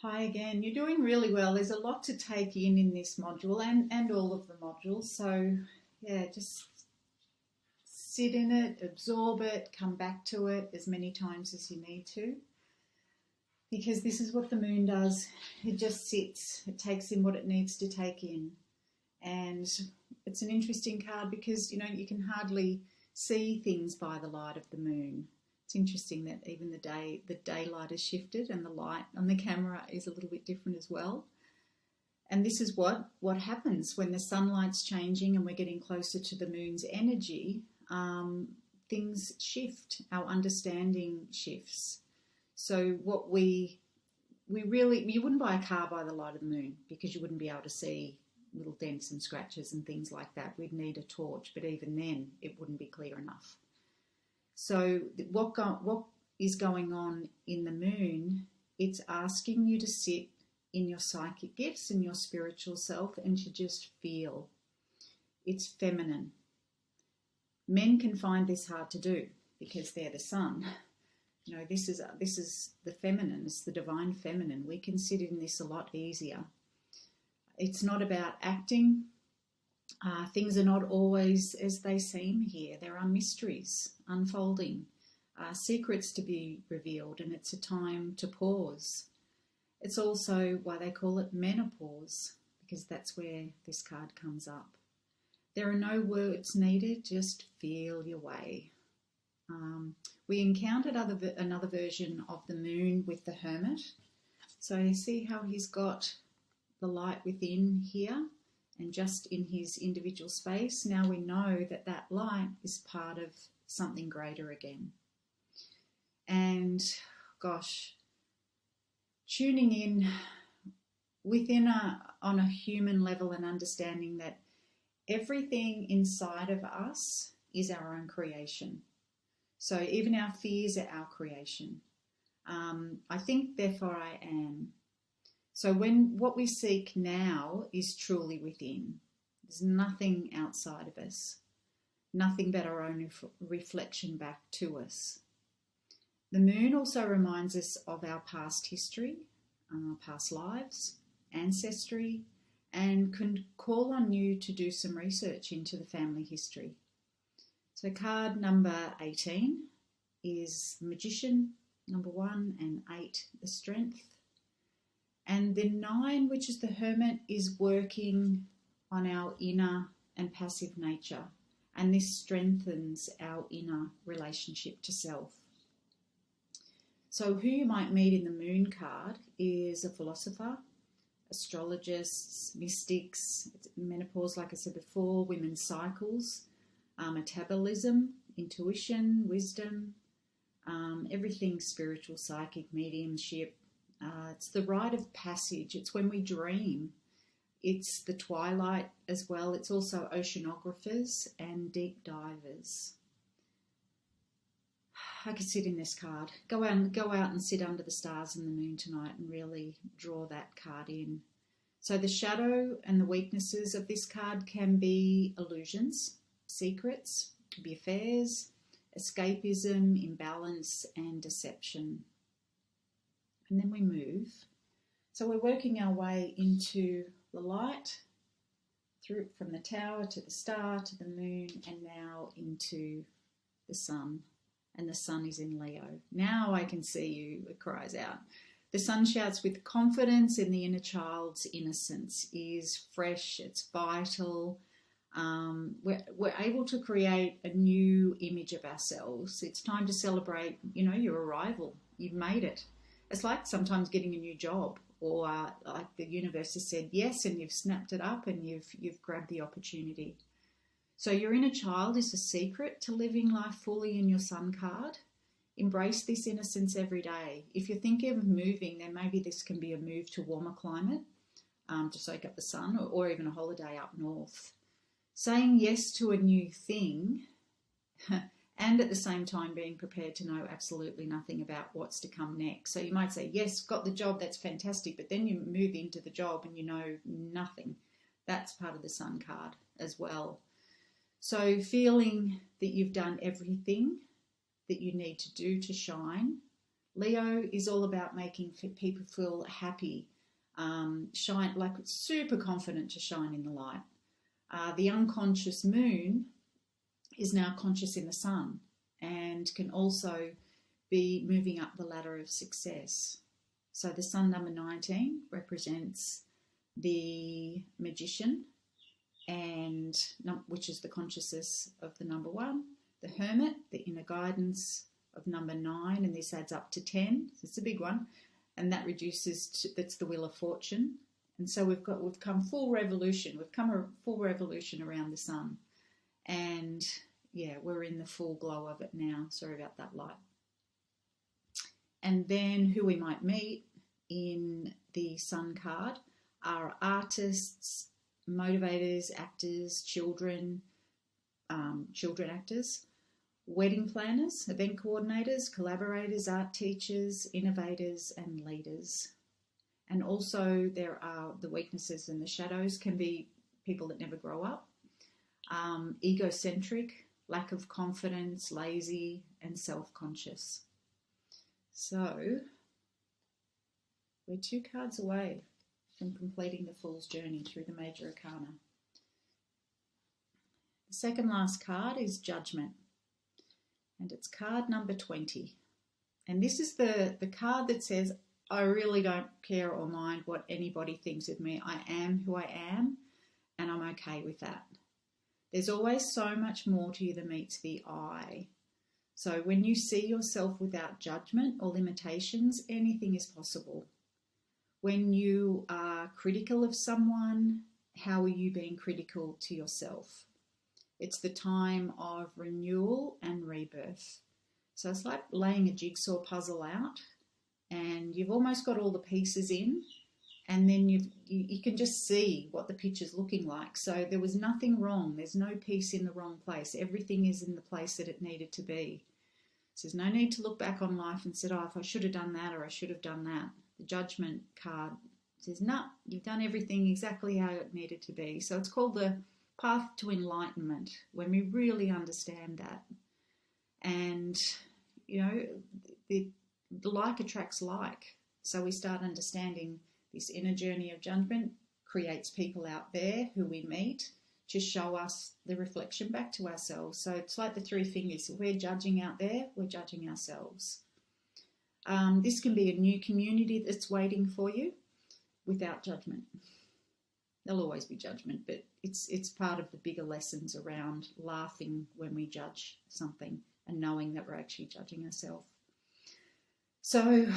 Hi again. You're doing really well. There's a lot to take in this module and all of the modules. So, yeah, just sit in it, absorb it, come back to it as many times as you need to. Because this is what the moon does. It just sits, it takes in what it needs to take in. And it's an interesting card because, you can hardly see things by the light of the moon. It's interesting that even the daylight has shifted and the light on the camera is a little bit different as well. And this is what happens when the sunlight's changing and we're getting closer to the moon's energy. Things shift, our understanding shifts. So you wouldn't buy a car by the light of the moon because you wouldn't be able to see little dents and scratches and things like that. We'd need a torch, but even then it wouldn't be clear enough. So what is going on in the moon, it's asking you to sit in your psychic gifts and your spiritual self and to just feel. It's feminine. Men can find this hard to do because they're the sun. This is the feminine, it's the divine feminine. We can sit in this a lot easier. It's not about acting. Things are not always as they seem here. There are mysteries unfolding, secrets to be revealed, and it's a time to pause. It's also why they call it menopause, because that's where this card comes up. There are no words needed, just feel your way. We encountered another version of the moon with the hermit. So you see how he's got the light within here and just in his individual space. Now we know that that light is part of something greater again. And gosh, tuning in on a human level and understanding that everything inside of us is our own creation. So even our fears are our creation. I think, therefore I am. So what we seek now is truly within. There's nothing outside of us, nothing but our own reflection back to us. The moon also reminds us of our past history, past lives, ancestry, and can call on you to do some research into the family history. So card number 18 is Magician, number 1, and 8, the Strength. And the 9, which is the Hermit, is working on our inner and passive nature. And this strengthens our inner relationship to self. So who you might meet in the moon card is a philosopher, astrologists, mystics, menopause, like I said before, women's cycles, metabolism, intuition, wisdom, everything spiritual, psychic, mediumship. It's the rite of passage. It's when we dream. It's the twilight as well. It's also oceanographers and deep divers. I could sit in this card. Go out and sit under the stars and the moon tonight and really draw that card in. So the shadow and the weaknesses of this card can be illusions, secrets, could be affairs, escapism, imbalance, and deception. And then we move. So we're working our way into the light, through from the tower to the star to the moon, and now into the sun. And the sun is in Leo. Now I can see you, it cries out. The sun shouts with confidence, and the inner child's innocence is fresh, it's vital. We're able to create a new image of ourselves. It's time to celebrate, your arrival. You've made it. It's like sometimes getting a new job, or like the universe has said yes, and you've snapped it up and you've grabbed the opportunity. So your inner child is the secret to living life fully in your sun card. Embrace this innocence every day. If you're thinking of moving, then maybe this can be a move to warmer climate, to soak up the sun, or even a holiday up north. Saying yes to a new thing and at the same time being prepared to know absolutely nothing about what's to come next. So you might say, yes, got the job, that's fantastic, but then you move into the job and you know nothing. That's part of the sun card as well. So feeling that you've done everything that you need to do to shine, Leo is all about making people feel happy, shine, like super confident to shine in the light. The unconscious moon is now conscious in the sun and can also be moving up the ladder of success. So the sun, number 19, represents the magician, and which is the consciousness of the number 1. The hermit, the inner guidance of number 9, and this adds up to 10. So it's a big one, and that reduces to, that's the wheel of fortune. And so we've come full revolution. We've come a full revolution around the sun, and yeah, we're in the full glow of it now. Sorry about that light. And then who we might meet in the sun card are artists, motivators, actors, children actors, wedding planners, event coordinators, collaborators, art teachers, innovators, and leaders. And also there are the weaknesses and the shadows can be people that never grow up, egocentric, lack of confidence, lazy, and self-conscious. So we're 2 cards away from completing the Fool's journey through the major arcana. The second last card is Judgment, and it's card number 20. And this is the card that says, I really don't care or mind what anybody thinks of me. I am who I am, and I'm okay with that. There's always so much more to you than meets the eye. So when you see yourself without judgment or limitations, anything is possible. When you are critical of someone, how are you being critical to yourself? It's the time of renewal and rebirth. So it's like laying a jigsaw puzzle out, and you've almost got all the pieces in, and then you can just see what the picture's looking like. So there was nothing wrong. There's no piece in the wrong place. Everything is in the place that it needed to be. So there's no need to look back on life and say, oh, if I should have done that or I should have done that. The Judgment card says, no, you've done everything exactly how it needed to be. So it's called the path to enlightenment, when we really understand that. And, you know, the like attracts like. So we start understanding this inner journey of judgment creates people out there who we meet to show us the reflection back to ourselves. So it's like the 3 fingers. If we're judging out there, we're judging ourselves. This can be a new community that's waiting for you without judgment. There'll always be judgment, but it's part of the bigger lessons around laughing when we judge something and knowing that we're actually judging ourselves. So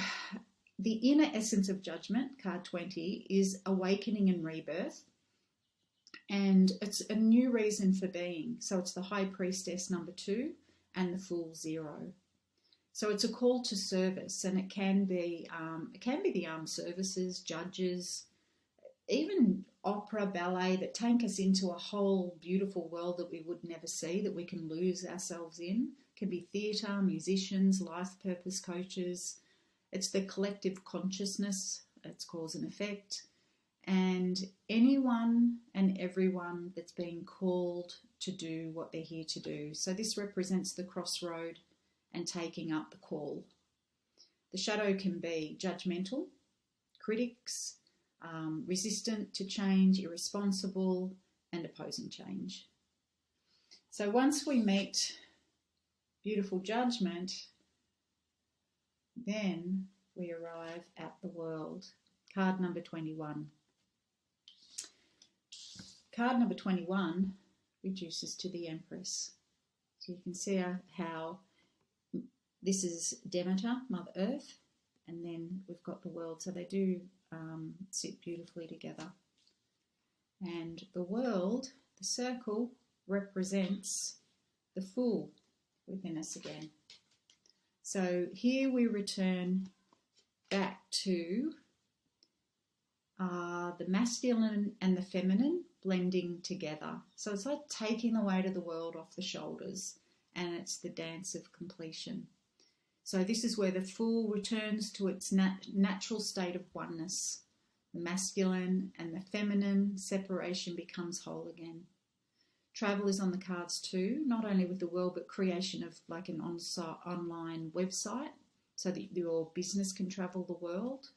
the inner essence of judgment, card 20, is awakening and rebirth. And it's a new reason for being. So it's the High Priestess, number 2, and the Fool, 0. So it's a call to service, and it can be the armed services, judges, even opera, ballet, that take us into a whole beautiful world that we would never see, that we can lose ourselves in. It can be theatre, musicians, life purpose coaches. It's the collective consciousness. It's cause and effect. And anyone and everyone that's being called to do what they're here to do. So this represents the crossroad and taking up the call. The shadow can be judgmental, critics, resistant to change, irresponsible, and opposing change. So once we meet beautiful judgment, then we arrive at the world. Card number 21. Card number 21 reduces to the Empress. So you can see how this is Demeter, Mother Earth, and then we've got the world. So they do sit beautifully together. And the world, the circle, represents the Fool within us again. So here we return back to the masculine and the feminine blending together. So it's like taking the weight of the world off the shoulders, and it's the dance of completion. So this is where the Fool returns to its natural state of oneness. The masculine and the feminine separation becomes whole again. Travel is on the cards too, not only with the world, but creation of like an online website. so that your business can travel the world.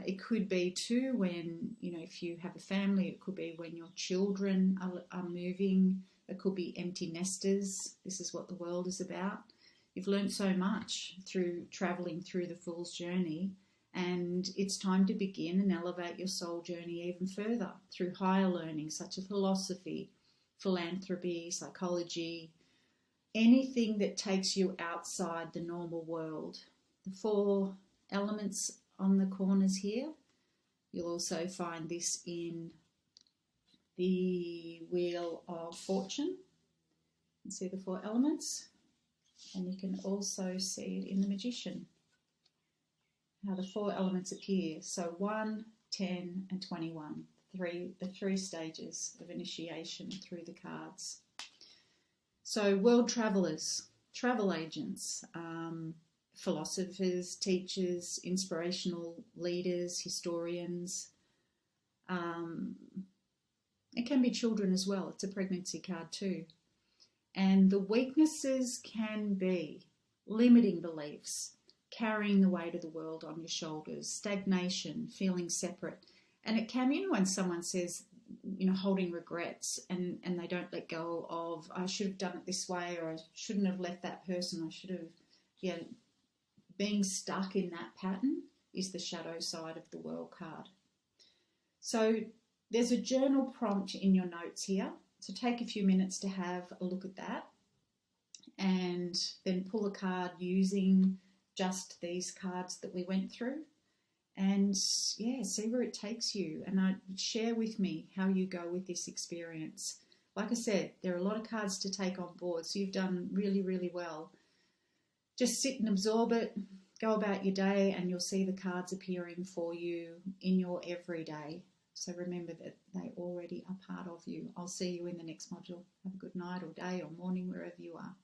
It could be too when, if you have a family, it could be when your children are moving. It could be empty nesters. This is what the world is about. You've learned so much through traveling through the Fool's Journey, and it's time to begin and elevate your soul journey even further through higher learning such as philosophy, philanthropy, psychology, anything that takes you outside the normal world. The 4 elements on the corners here. You'll also find this in the Wheel of Fortune. You can see the 4 elements, and you can also see it in the Magician, how the 4 elements appear. So 1, 10 and 21, the 3 stages of initiation through the cards. So world travelers, travel agents, philosophers, teachers, inspirational leaders, historians. It can be children as well. It's a pregnancy card too. And the weaknesses can be limiting beliefs, carrying the weight of the world on your shoulders, stagnation, feeling separate. And it can be when someone says, holding regrets and they don't let go of, I should have done it this way, or I shouldn't have left that person, I should have, being stuck in that pattern is the shadow side of the World card. So there's a journal prompt in your notes here. So take a few minutes to have a look at that and then pull a card using just these cards that we went through and see where it takes you. And share with me how you go with this experience. Like I said, there are a lot of cards to take on board, so you've done really, really well. Just sit and absorb it, go about your day, and you'll see the cards appearing for you in your everyday. So remember that they already are part of you. I'll see you in the next module. Have a good night or day or morning, wherever you are.